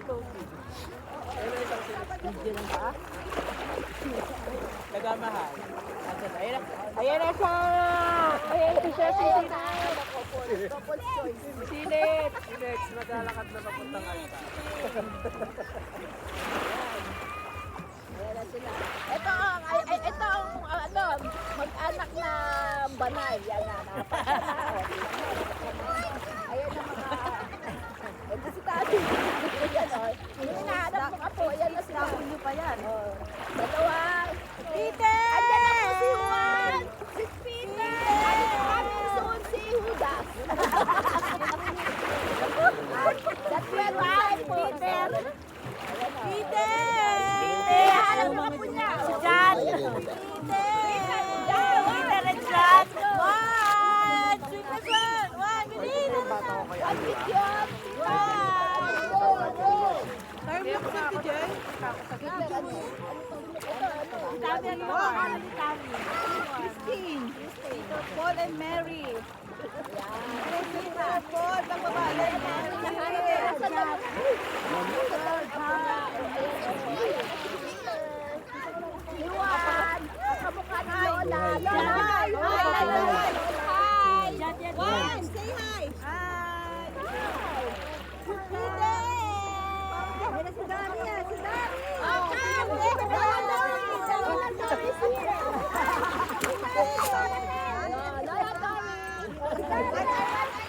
Video lang ba? Nagamahal. Ayan na siya! Ayan na siya! Sinet! Sinet! Maglalakad na papuntang alta. Ayan na sila. Ito ang mag-anak na banay. Yan na. Ayan na mga... Ito si Tati. Ayan o. Yung hinahanap mo po. Ayan na sila. Nakulo pa yan. Dalawa. Peter! Andyan na po si Juan. Si Peter. Coming soon si Judas. That's where I Peter. Peter! Alam mo ka po niya. Si John! Peter and John! One! Super fun! One! Bilis! One picture. Time lang sa DJ? Tami ang mga ano ni Tami? Christine! Paul and Mary! Paul, ang babae! Iwan! Kamukha ni Lola! Hi! One! Say hi! Hi! Peter! Ayan na si Dami yan! Si Dami!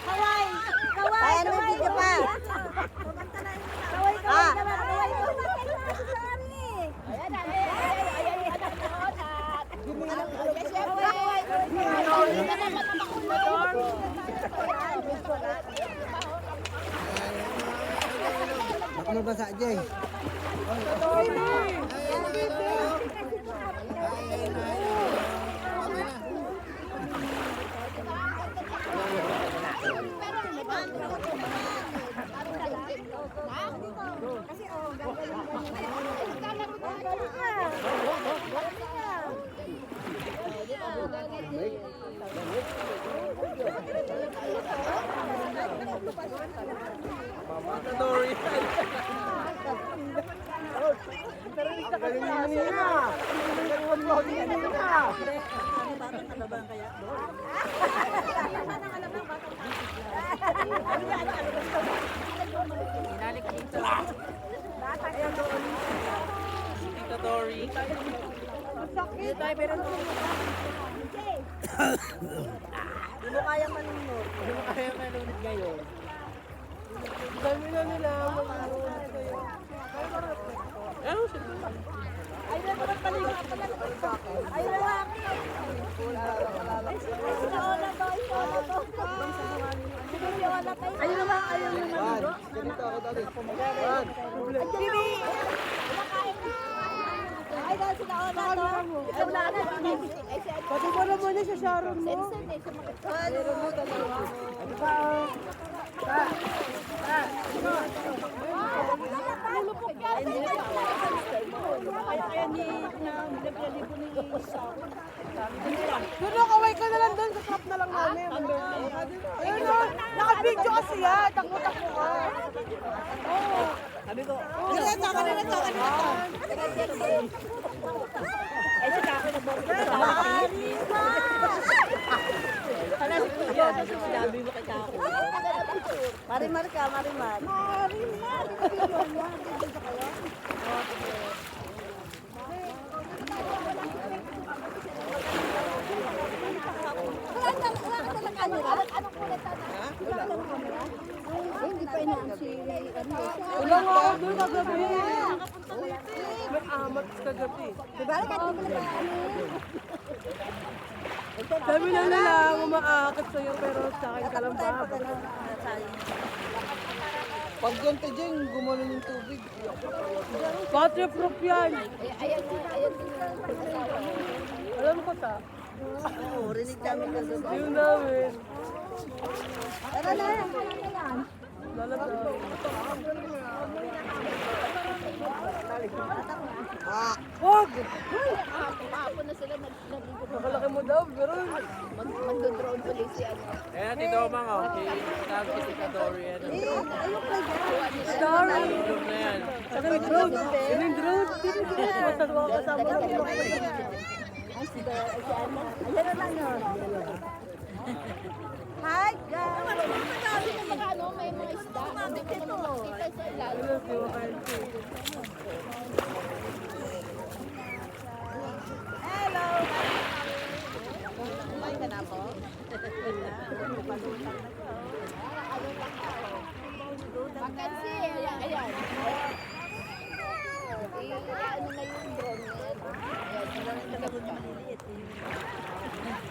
Kaway! Kaway! Ano yung video pa? Kaway! Kaway naman! Kaway! Ayan na, ayan yung anak ni Onat. Yes, syempre. Baka mabasa, Jay. Mama Dory. Tita Dory. Hindi tayo meron mo. Hindi mo kaya manunod. Hindi mo kaya manunod ngayon. Dami na nila manunod kayo. Ano siya? Ay, naman paligo ka pala. Ay, naman. Ay, sila Ola ba? Ola ba? Sige, si Ola kayo. Ayun naman, ayun naman. Ganito ako dali. Bibi! Ay, dahil sila Ola to. Ikaw na na. Pati mo na muna sa Sharon mo. Ano mo dalawa? Ano ba? Kaya ni naglalibo ni Isa. Doon kaway ka na lang doon, sa trap na lang namin. Ayun o, naka-video kasi yan, takbo-takbo ka. Oo. Ano ito? Saka na lang, saka na lang. Ay, si Kako na bobo. Marima! Hala, sinabi mo kay Kako. Marimar ka, Marimar. Marimar! Anong kulit na? Hindi pa inaansi. Wala nga ako doon kagabi. Mag-amat kagabi. Diba? Sabi lang nila, umaakit sa'yo pero sa akin ka lang ba? Pag ganito, Jay, gumanon yung tubig. Waterproof yan. Ayan. Alam ko ta. Oo, rinig namin na doon. Yun namin. Tara na. Lalabas. Huwag! Kahapon na sila naligo. Nakalaki mo daw, pero Mag-drone police yan. Ayan, Tito Mang, oh. Tawag si Tita Dory. story. Tulog na yan. Saka yung drone. Yun yung drone. Sa mga kasama ng mga Ay, si Ana. Ayan na lang yun. Hi, guys! Kasi may mga ano, may mga isda. Hindi ko naman makita sa ilalim. Hello! Kumain ka na po? Vacancy, ayan, ayan. Ano na yung drone na yan? Ayan, sila na nagagawin.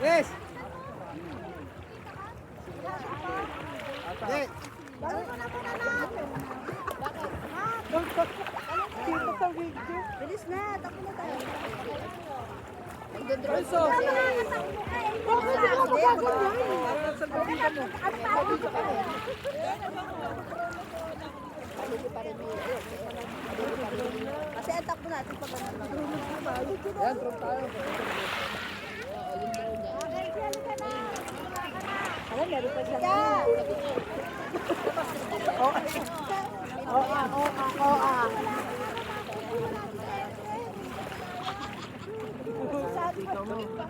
Yes! Hey! Dito sa video. Bilis na, takbo na tayo. Also, bakit di ako gagawin? Sa pagkita mo. Kasi ang takbo natin pag Yan, drone tayo. alam, meron pa siya.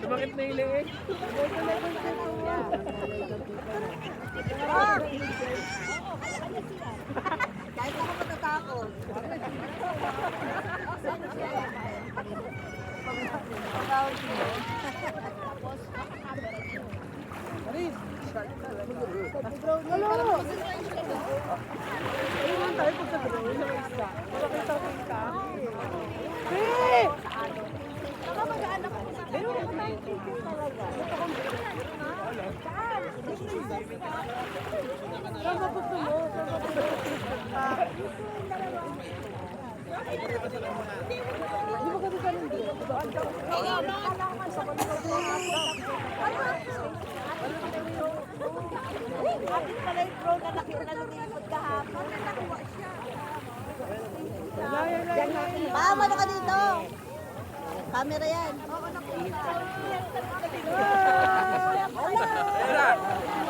Bakit na ilig? Kahit ako matatakot. Aris! Ayun lang tayo pag sa drone. Sa isda. Wala kayo sa kita. Hey! Saan ba gusto mo? Saan ba gusto mo? Hindi mo kasi ganun din. Atin pala yung drone na lumilipot kahapon. Nakuha siya. Ma'am, ano ka dito? Camera yan.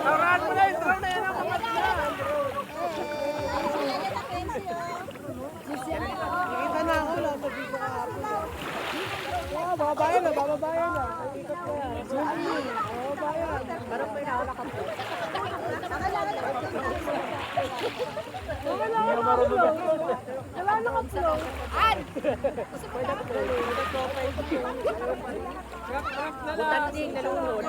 Tawaran mo na yung drone na yan ang kapatid. Nakita na ako lang sa video kahapon. Bababayan na, bababayan na. Ikot na yan. Bababayan. Parang may nakala ka po. Wala ka upload. Wala na upload. Butan din, nalunod.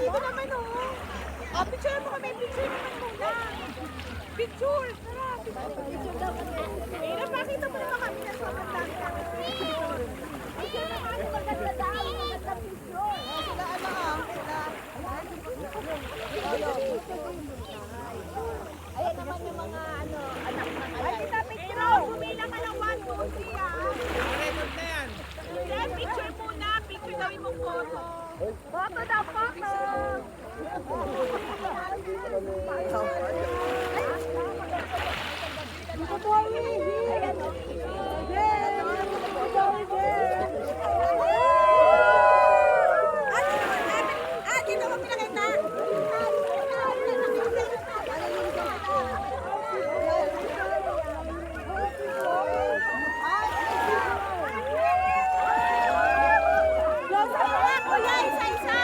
Dito naman oh. Picture mo kami, picture naman muna. Picture, tara. Picture daw kami. Pero pakita mo naman kami ng mga dami namin picture. Picture naman, maganda daw, maganda picture. Sila ano ah, sila. Ayan naman yung mga ano, anak ng alay. Ay, kita picture. Bumila ka ng 1, 2, 3 ah. Record na yan. Yan, picture muna. Picture daw yung photo. Photo daw, photo. Dito mo pinakita. Kuya, isa-isa.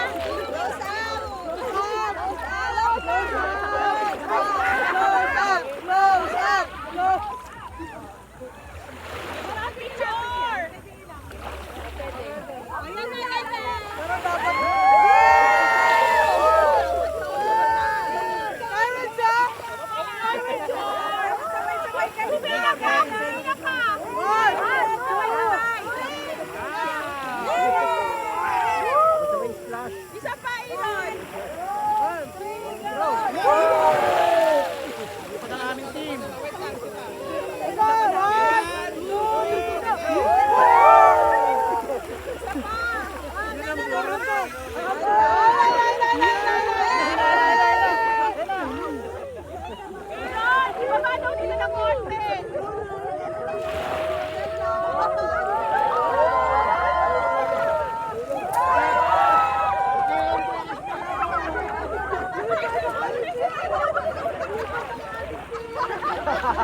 Picture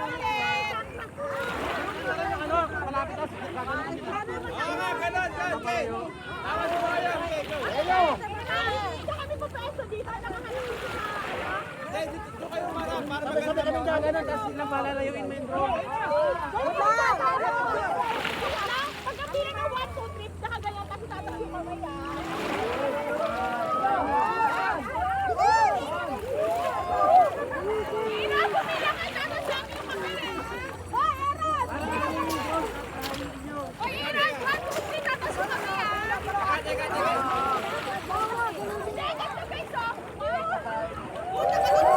ulit! Dito kami po preso dito. Sabi kami gaganon, tapos silang palalayuin mo yung drone. Pagkapila ng 1, 2, 3, nakaganyan kasi tatas yung mamaya. Ina, pumila ka tatas lang yung mamaya. Hoy, Eros! Hoy, Eros! 1, 2, 3, tatas yung mamaya. Teka, ganito beso. Puta ka dun,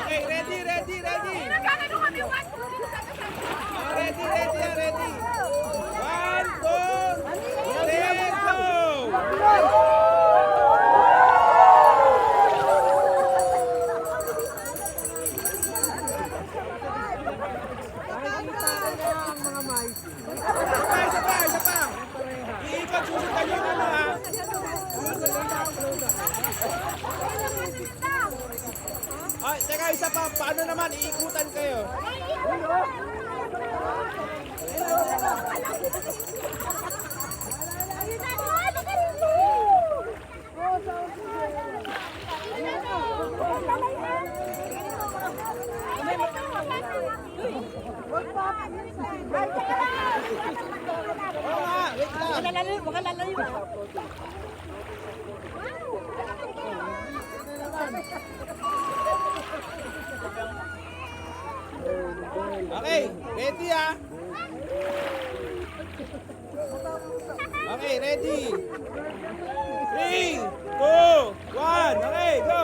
Okay, ready. Nagkakano kami 1, 2, 3, tatas lang. Ready. 1, 2, 3, go! Isa pa. Iikot, susundan yung ano ha. Ay, teka, isa pa. Paano naman? Iikutan kayo. Oo nga, wait lang. Baka lalayo. Okay, ready ha? Okay, ready? 3, 2, 1, okay, go!